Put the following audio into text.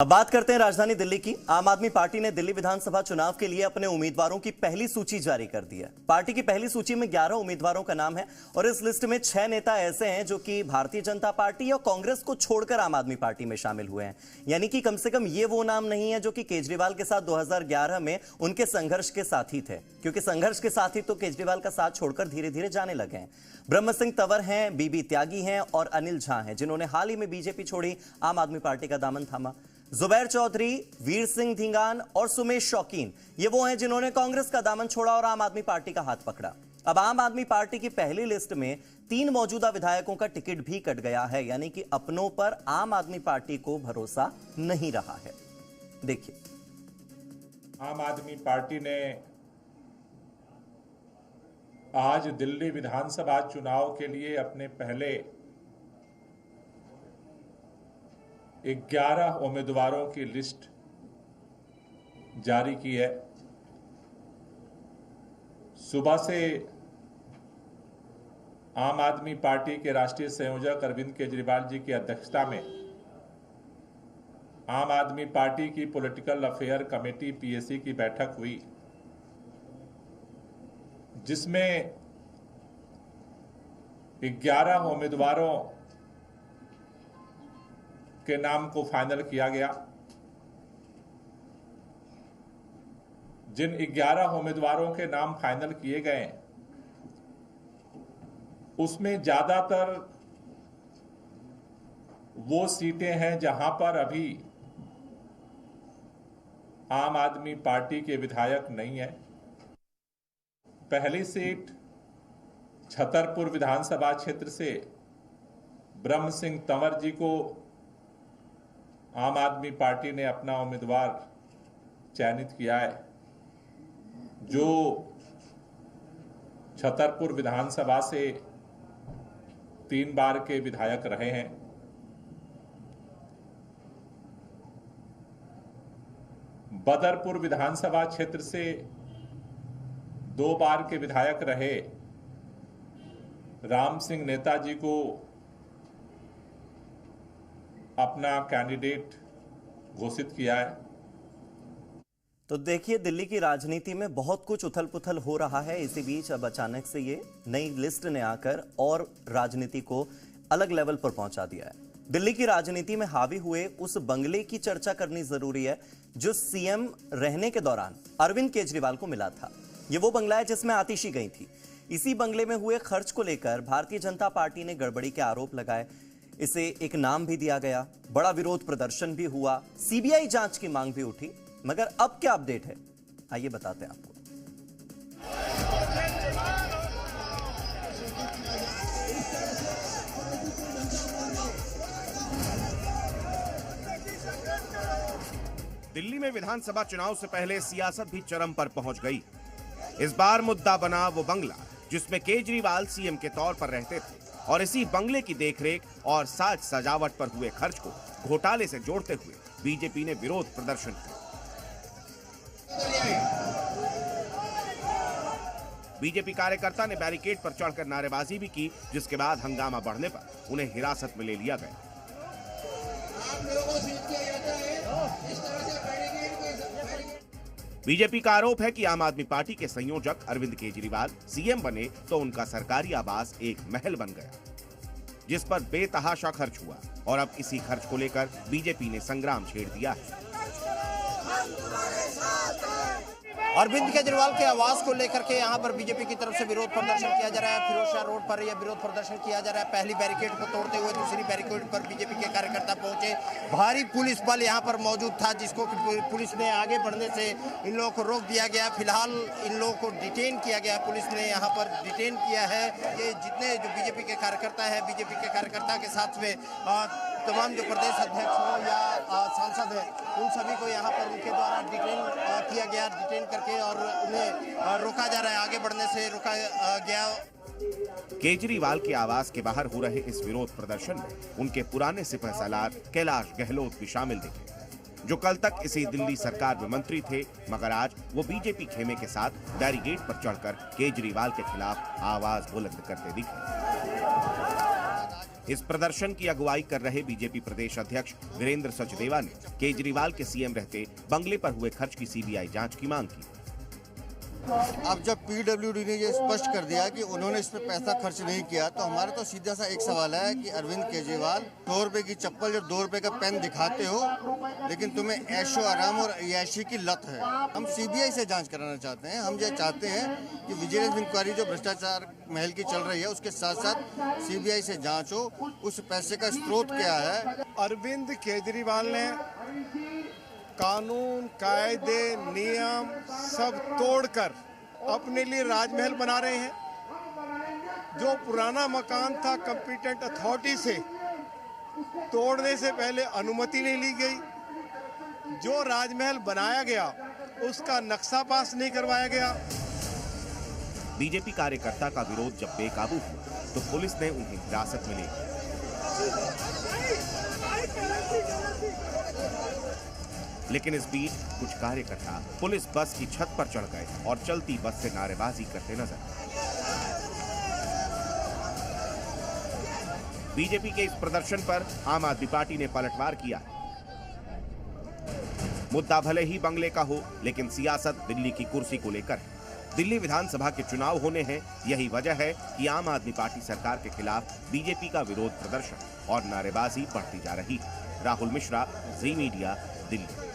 अब बात करते हैं राजधानी दिल्ली की। आम आदमी पार्टी ने दिल्ली विधानसभा चुनाव के लिए अपने उम्मीदवारों की पहली सूची जारी कर दी है। पार्टी की पहली सूची में 11 उम्मीदवारों का नाम है और इस लिस्ट में 6 नेता ऐसे हैं जो कि भारतीय जनता पार्टी और कांग्रेस को छोड़कर आम आदमी पार्टी में शामिल हुए हैं। यानी कि कम से कम ये वो नाम नहीं है जो कि केजरीवाल के साथ 2011 में उनके संघर्ष के साथी थे, क्योंकि संघर्ष के साथी तो केजरीवाल का साथ छोड़कर धीरे धीरे जाने लगे हैं। ब्रह्म सिंह तंवर हैं, बीबी त्यागी हैं और अनिल झा हैं, जिन्होंने हाल ही में बीजेपी छोड़ी, आम आदमी पार्टी का दामन थामा। जुबैर चौधरी, वीर सिंह धिंगान और सुमेश शौकीन ये वो हैं जिन्होंने कांग्रेस का दामन छोड़ा और आम आदमी पार्टी का हाथ पकड़ा। अब आम आदमी पार्टी की पहली लिस्ट में 3 मौजूदा विधायकों का टिकट भी कट गया है, यानी कि अपनों पर आम आदमी पार्टी को भरोसा नहीं रहा है। देखिए, आम आदमी पार्टी ने आज दिल्ली विधानसभा चुनाव के लिए अपने पहले 11 उम्मीदवारों की लिस्ट जारी की है। सुबह से आम आदमी पार्टी के राष्ट्रीय संयोजक अरविंद केजरीवाल जी की अध्यक्षता में आम आदमी पार्टी की पॉलिटिकल अफेयर कमेटी पीएसी की बैठक हुई, जिसमें 11 उम्मीदवारों के नाम को फाइनल किया गया। जिन 11 उम्मीदवारों के नाम फाइनल किए गए उसमें ज्यादातर वो सीटें हैं जहां पर अभी आम आदमी पार्टी के विधायक नहीं है। पहली सीट छतरपुर विधानसभा क्षेत्र से ब्रह्म सिंह तंवर जी को आम आदमी पार्टी ने अपना उम्मीदवार चयनित किया है, जो छतरपुर विधानसभा से 3 बार के विधायक रहे हैं। बदरपुर विधानसभा क्षेत्र से 2 बार के विधायक रहे राम सिंह नेताजी को अपना कैंडिडेट घोषित किया है। तो देखिए, दिल्ली की राजनीति में बहुत कुछ उथल पुथल हो रहा है। इसी बीच अब अचानक से ये नई लिस्ट ने आकर और राजनीति को अलग लेवल पर पहुंचा दिया है। दिल्ली की राजनीति में हावी हुए उस बंगले की चर्चा करनी जरूरी है जो सीएम रहने के दौरान अरविंद केजरीवाल को मिला था। ये वो बंगला है जिसमें आतिशी गई थी। इसी बंगले में हुए खर्च को लेकर भारतीय जनता पार्टी ने गड़बड़ी के आरोप लगाए। इसे एक नाम भी दिया गया, बड़ा विरोध प्रदर्शन भी हुआ, सीबीआई जांच की मांग भी उठी। मगर अब क्या अपडेट है, आइए बताते हैं आपको। दिल्ली में विधानसभा चुनाव से पहले सियासत भी चरम पर पहुंच गई। इस बार मुद्दा बना वो बंगला जिसमें केजरीवाल सीएम के तौर पर रहते थे और इसी बंगले की देखरेख और साज सजावट पर हुए खर्च को घोटाले से जोड़ते हुए बीजेपी ने विरोध प्रदर्शन किया। बीजेपी कार्यकर्ता ने बैरिकेड पर चढ़कर नारेबाजी भी की, जिसके बाद हंगामा बढ़ने पर उन्हें हिरासत में ले लिया गया। बीजेपी का आरोप है कि आम आदमी पार्टी के संयोजक अरविंद केजरीवाल सीएम बने तो उनका सरकारी आवास एक महल बन गया, जिस पर बेतहाशा खर्च हुआ और अब इसी खर्च को लेकर बीजेपी ने संग्राम छेड़ दिया है। अरविंद केजरीवाल के आवास को लेकर के यहाँ पर बीजेपी की तरफ से विरोध प्रदर्शन किया जा रहा है। फिरोजशाह रोड पर यह विरोध प्रदर्शन किया जा रहा है। पहली बैरिकेड को तोड़ते हुए दूसरी बैरिकेड पर बीजेपी के कार्यकर्ता पहुंचे। भारी पुलिस बल यहाँ पर मौजूद था, जिसको पुलिस ने आगे बढ़ने से इन लोगों को रोक दिया गया। फिलहाल इन लोगों को डिटेन किया गया, पुलिस ने यहाँ पर डिटेन किया है। ये जितने जो बीजेपी के कार्यकर्ता है, बीजेपी के कार्यकर्ता के साथ में तमाम जो प्रदेश अध्यक्ष हो या सांसद है, उन सभी को यहाँ पर उनके द्वारा डिटेन किया गया। डिटेन करके और उन्हें रोका जा रहा है, आगे बढ़ने से रोका गया। केजरीवाल के आवास के बाहर हो रहे इस विरोध प्रदर्शन में उनके पुराने सिपहसालार कैलाश गहलोत भी शामिल दिखे, जो कल तक इसी दिल्ली सरकार में मंत्री थे, मगर आज वो बीजेपी खेमे के साथ बैरिकेड पर चढ़कर केजरीवाल के खिलाफ आवाज बुलंद करते दिखे। इस प्रदर्शन की अगुवाई कर रहे बीजेपी प्रदेश अध्यक्ष वीरेंद्र सचदेवा ने केजरीवाल के सीएम रहते बंगले पर हुए खर्च की सीबीआई जांच की मांग की। अब जब पीडब्ल्यूडी ने ये स्पष्ट कर दिया कि उन्होंने इस पे पैसा खर्च नहीं किया, तो हमारा तो सीधा सा एक सवाल है कि अरविंद केजरीवाल 2 रुपए की चप्पल या 2 रुपए का पेन दिखाते हो, लेकिन तुम्हें ऐशो आराम और अय्याशी की लत है। हम सीबीआई से जांच कराना चाहते हैं। हम ये चाहते हैं कि विजिलेंस इंक्वायरी जो भ्रष्टाचार महल की चल रही है उसके साथ साथ सीबीआई से जाँच हो, उस पैसे का स्रोत क्या है। अरविंद केजरीवाल ने कानून, कायदे, नियम सब तोड़कर अपने लिए राजमहल बना रहे हैं। जो पुराना मकान था कॉम्पिटेंट अथॉरिटी से तोड़ने से पहले अनुमति नहीं ली गई। जो राजमहल बनाया गया उसका नक्शा पास नहीं करवाया गया। बीजेपी कार्यकर्ता का विरोध जब बेकाबू हुआ तो पुलिस ने उन्हें हिरासत में ले लिया। लेकिन इस बीच कुछ कार्यकर्ता पुलिस बस की छत पर चढ़ गए और चलती बस से नारेबाजी करते नजर आए। बीजेपी के इस प्रदर्शन पर आम आदमी पार्टी ने पलटवार किया। मुद्दा भले ही बंगले का हो, लेकिन सियासत दिल्ली की कुर्सी को लेकर है। दिल्ली विधानसभा के चुनाव होने हैं, यही वजह है कि आम आदमी पार्टी सरकार के खिलाफ बीजेपी का विरोध प्रदर्शन और नारेबाजी बढ़ती जा रही है। राहुल मिश्रा, जी मीडिया, दिल्ली।